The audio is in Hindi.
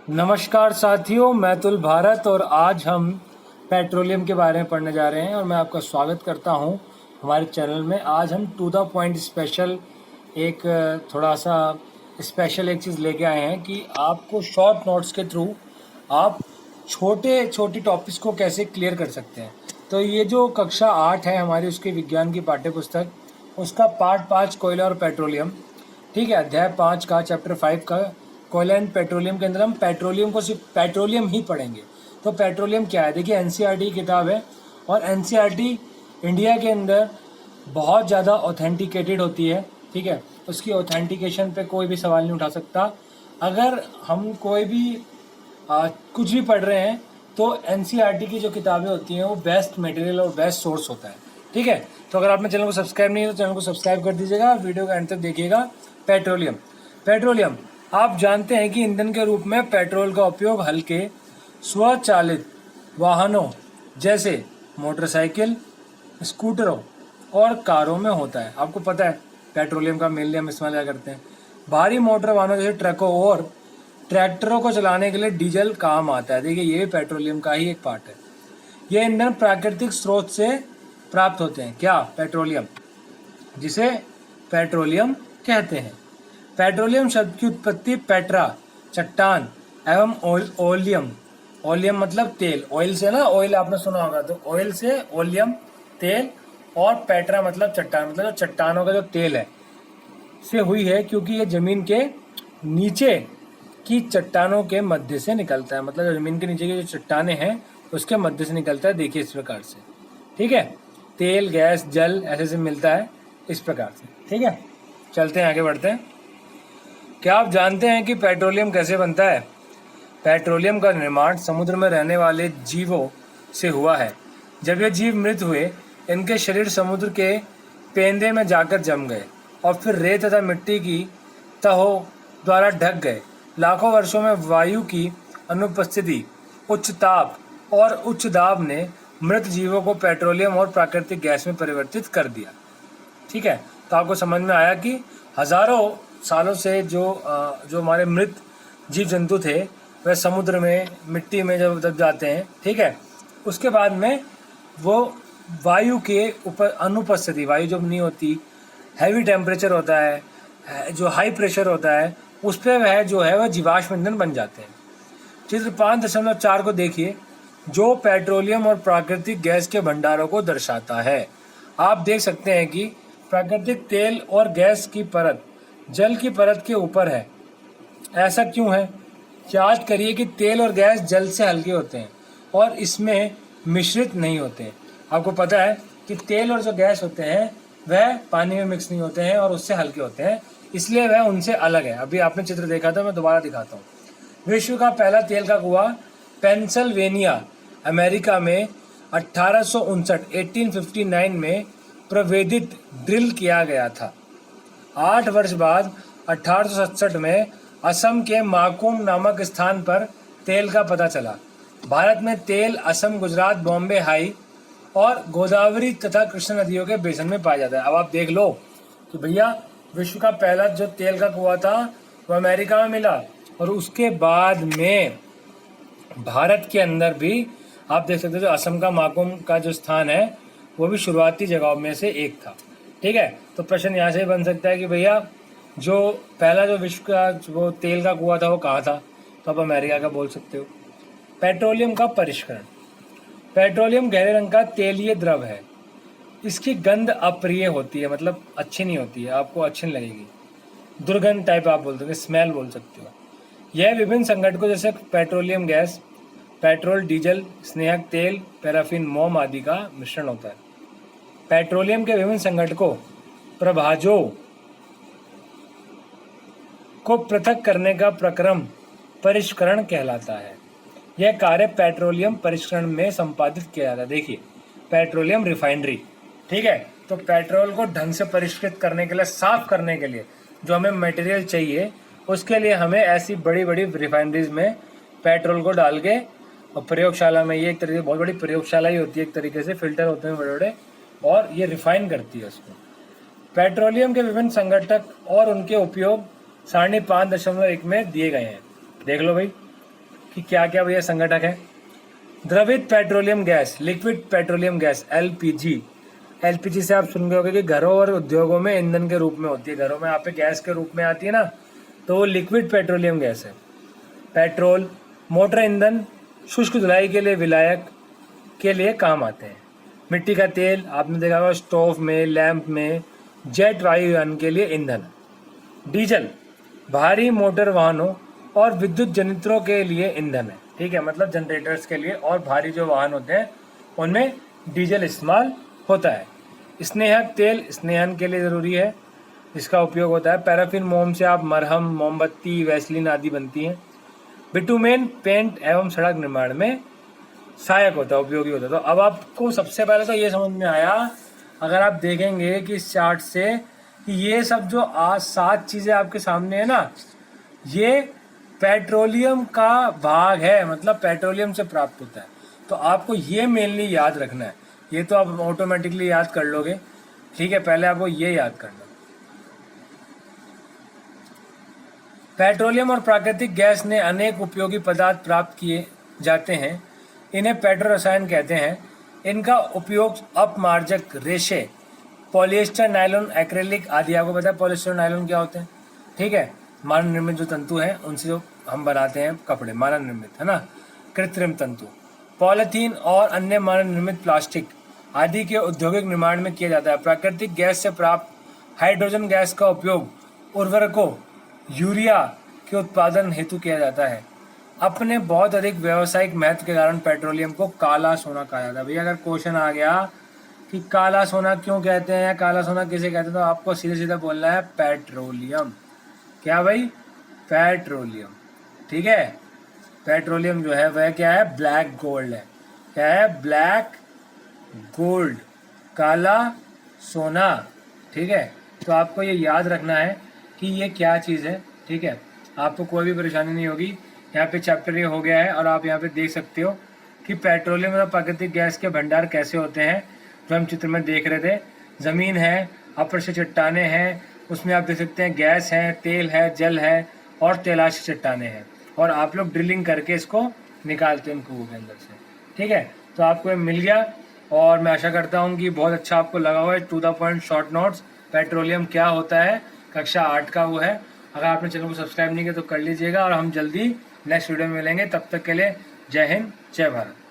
नमस्कार साथियों, मैं तुल भारत और आज हम पेट्रोलियम के बारे में पढ़ने जा रहे हैं और मैं आपका स्वागत करता हूं हमारे चैनल में। आज हम टू द पॉइंट स्पेशल एक थोड़ा सा स्पेशल एक चीज़ लेके आए हैं कि आपको शॉर्ट नोट्स के थ्रू आप छोटी टॉपिक्स को कैसे क्लियर कर सकते हैं। तो ये जो कक्षा 8 है हमारी, उसकी विज्ञान की पाठ्य पुस्तक, उसका पार्ट 5 कोयला और पेट्रोलियम, ठीक है, अध्याय 5 का चैप्टर 5 का कोयला एंड पेट्रोलियम के अंदर हम पेट्रोलियम को सिर्फ पेट्रोलियम ही पढ़ेंगे। तो पेट्रोलियम क्या है, देखिए एनसीईआरटी की किताब है और एनसीईआरटी इंडिया के अंदर बहुत ज़्यादा ऑथेंटिकेटेड होती है, ठीक है। उसकी ऑथेंटिकेशन पे कोई भी सवाल नहीं उठा सकता। अगर हम कोई भी कुछ भी पढ़ रहे हैं तो एनसीईआरटी की जो किताबें होती हैं वो बेस्ट मटेरियल और बेस्ट सोर्स होता है, ठीक है। तो अगर आपने चैनल को सब्सक्राइब नहीं है तो चैनल को सब्सक्राइब कर दीजिएगा, वीडियो का एंड तक देखिएगा। पेट्रोलियम आप जानते हैं कि ईंधन के रूप में पेट्रोल का उपयोग हल्के स्वचालित वाहनों जैसे मोटरसाइकिल, स्कूटरों और कारों में होता है। आपको पता है पेट्रोलियम का मेनली हम इस्तेमाल क्या करते हैं। भारी मोटर वाहनों जैसे ट्रकों और ट्रैक्टरों को चलाने के लिए डीजल काम आता है। देखिए ये भी पेट्रोलियम का ही एक पार्ट है। ये ईंधन प्राकृतिक स्रोत से प्राप्त होते हैं। क्या? पेट्रोलियम, जिसे पेट्रोलियम कहते हैं। पेट्रोलियम शब्द की उत्पत्ति पेट्रा चट्टान एवं ओलियम, ओलियम मतलब तेल, ऑयल से ना, ऑयल आपने सुना होगा, तो ऑयल से ओलियम तेल, और पेट्रा मतलब चट्टान, मतलब जो चट्टानों का जो तेल है से हुई है, क्योंकि ये जमीन के नीचे की चट्टानों के मध्य से निकलता है। मतलब जमीन के नीचे की जो चट्टाने हैं उसके मध्य से निकलता है। देखिए इस प्रकार से, ठीक है। तेल, गैस, जल ऐसे से मिलता है इस प्रकार से, ठीक है। चलते हैं, आगे बढ़ते हैं। क्या आप जानते हैं कि पेट्रोलियम कैसे बनता है? पेट्रोलियम का निर्माण समुद्र में रहने वाले जीवों से हुआ है। जब ये जीव मृत हुए, इनके शरीर समुद्र के पेंदे में जाकर जम गए और फिर रेत तथा मिट्टी की तहों द्वारा ढक गए। लाखों वर्षों में वायु की अनुपस्थिति, उच्च ताप और उच्च दाब ने मृत जीवों को पेट्रोलियम और प्राकृतिक गैस में परिवर्तित कर दिया, ठीक है। तो आपको समझ में आया कि हजारों सालों से जो हमारे मृत जीव जंतु थे वह समुद्र में, मिट्टी में जब दब जाते हैं, ठीक है, उसके बाद में वो वायु के ऊपर अनुपस्थिति, वायु जब नहीं होती, हैवी टेम्परेचर होता है, जो हाई प्रेशर होता है, उस पर वह जो है वह जीवाश्म ईंधन बन जाते हैं। चित्र 5.4 को देखिए, जो पेट्रोलियम और प्राकृतिक गैस के भंडारों को दर्शाता है। आप देख सकते हैं कि प्राकृतिक तेल और गैस की परत जल की परत के ऊपर है। ऐसा क्यों है? याद करिए कि तेल और गैस जल से हल्के होते हैं और इसमें मिश्रित नहीं होते। आपको पता है कि तेल और जो गैस होते हैं वह पानी में मिक्स नहीं होते हैं और उससे हल्के होते हैं, इसलिए वह उनसे अलग है। अभी आपने चित्र देखा था, मैं दोबारा दिखाता हूँ। विश्व का पहला तेल का कुआं पेंसिल्वेनिया, अमेरिका में 1859 में प्रवेदित ड्रिल किया गया था। 8 वर्ष बाद 1867 में असम के माकुम नामक स्थान पर तेल का पता चला। भारत में तेल असम, गुजरात, बॉम्बे हाई और गोदावरी तथा कृष्णा नदियों के बेसिन में पाया जाता है। अब आप देख लो कि भैया विश्व का पहला जो तेल का कुआं था वो अमेरिका में मिला और उसके बाद में भारत के अंदर भी आप देख सकते हो जो असम का माकुम का जो स्थान है वो भी शुरुआती जगहों में से एक था, ठीक है। तो प्रश्न यहाँ से बन सकता है कि भैया जो पहला जो विश्व का वो तेल का कुआं था वो कहाँ था? तो आप अमेरिका का बोल सकते हो। पेट्रोलियम का परिष्करण। पेट्रोलियम गहरे रंग का तेलीय द्रव है। इसकी गंध अप्रिय होती है, मतलब अच्छी नहीं होती है, आपको अच्छी नहीं लगेगी। दुर्गंध टाइप आप बोल सकते हो, स्मेल बोल सकते हो। यह विभिन्न संगठकों जैसे पेट्रोलियम गैस, पेट्रोल, डीजल, स्नेहक तेल, पैराफिन, मोम आदि का मिश्रण होता है। पेट्रोलियम के विभिन्न संगठकों प्रभाजों को पृथक करने का प्रक्रम परिष्करण कहलाता है। यह कार्य पेट्रोलियम परिष्करण में संपादित किया जाता है। देखिए पेट्रोलियम रिफाइनरी, ठीक है, तो पेट्रोल को ढंग से परिष्कृत करने के लिए, साफ करने के लिए जो हमें मटेरियल चाहिए, उसके लिए हमें ऐसी बड़ी बड़ी रिफाइनरीज में पेट्रोल को डाल के, और प्रयोगशाला में, ये एक तरीके बहुत बड़ी प्रयोगशाला ही होती है, एक तरीके से फिल्टर होते हैं बड़े बड़े, और ये रिफाइन करती है उसको। पेट्रोलियम के विभिन्न संगठक और उनके उपयोग सारणी 5.1 में दिए गए हैं। देख लो भाई, कि क्या क्या भैया संगठक है। द्रवित petroleum gas, liquid petroleum gas, LPG. LPG से आप सुन गए होंगे कि घरों और उद्योगों में ईंधन के रूप में होती है, घरों में यहाँ पे गैस के रूप में आती है ना, तो वो लिक्विड पेट्रोलियम गैस है। पेट्रोल, मोटर ईंधन, शुष्क धुलाई के लिए विलायक के लिए काम आते हैं। मिट्टी का तेल आपने देखा होगा स्टोव में, लैंप में, जेट वायुयान के लिए ईंधन। डीजल भारी मोटर वाहनों और विद्युत जनरेटरों के लिए ईंधन है, ठीक है, मतलब जनरेटर्स के लिए और भारी जो वाहन होते हैं उनमें डीजल इस्तेमाल होता है। स्नेहक तेल स्नेहन के लिए ज़रूरी है, इसका उपयोग होता है। पैराफिन मोम से आप मरहम, मोमबत्ती, वैसलीन आदि बनती हैं। बिटुमेन पेंट एवं सड़क निर्माण में सहायक होता है, उपयोगी होता है। तो अब आपको सबसे पहले तो ये समझ में आया, अगर आप देखेंगे कि इस चार्ट से कि ये सब जो आज 7 चीज़ें आपके सामने है ना, ये पेट्रोलियम का भाग है, मतलब पेट्रोलियम से प्राप्त होता है। तो आपको ये मेनली याद रखना है, ये तो आप ऑटोमेटिकली याद कर लोगे, ठीक है, पहले आपको ये याद करना। पेट्रोलियम और प्राकृतिक गैस ने अनेक उपयोगी पदार्थ प्राप्त किए जाते हैं, इन्हें पेट्रो रसायन कहते हैं। इनका उपयोग अपमार्जक, रेशे, पॉलिएस्टर, नायलॉन, एक्रेलिक आदि, आपको पता है पॉलिएस्टर नायलॉन क्या होते हैं, ठीक है, मानव निर्मित जो तंतु हैं उनसे जो हम बनाते हैं कपड़े, मानव निर्मित, है ना, कृत्रिम तंतु। पॉलीथीन और अन्य मानव निर्मित प्लास्टिक आदि के औद्योगिक निर्माण में किया जाता है। प्राकृतिक गैस से प्राप्त हाइड्रोजन गैस का उपयोग उर्वरकों, यूरिया के उत्पादन हेतु किया जाता है। अपने बहुत अधिक व्यावसायिक महत्व के कारण पेट्रोलियम को काला सोना कहा जाता है। भैया अगर क्वेश्चन आ गया कि काला सोना क्यों कहते हैं या काला सोना किसे कहते हैं, तो आपको सीधे सीधे बोलना है पेट्रोलियम। क्या भाई? पेट्रोलियम, ठीक है। पेट्रोलियम जो है वह क्या है? ब्लैक गोल्ड है। क्या है? ब्लैक गोल्ड, काला सोना, ठीक है। तो आपको ये याद रखना है कि ये क्या चीज़ है, ठीक है। आपको कोई भी परेशानी नहीं होगी। यहाँ पे चैप्टर ये हो गया है और आप यहाँ पे देख सकते हो कि पेट्रोलियम और प्राकृतिक गैस के भंडार कैसे होते हैं, जो हम चित्र में देख रहे थे। ज़मीन है, अपृष्ठ चट्टाने हैं, उसमें आप देख सकते हैं गैस है, तेल है, जल है और तैलाश चट्टाने हैं, और आप लोग ड्रिलिंग करके इसको निकालते हैं कुओं के अंदर से, ठीक है। तो आपको ये मिल गया और मैं आशा करता हूँ कि बहुत अच्छा आपको लगा हुआ है। To the point short notes, petroleum क्या होता है, कक्षा 8 का वो है। अगर आपने चैनल को सब्सक्राइब नहीं किया तो कर लीजिएगा और हम जल्दी नेक्स्ट वीडियो में मिलेंगे। तब तक के लिए जय हिंद, जय भारत।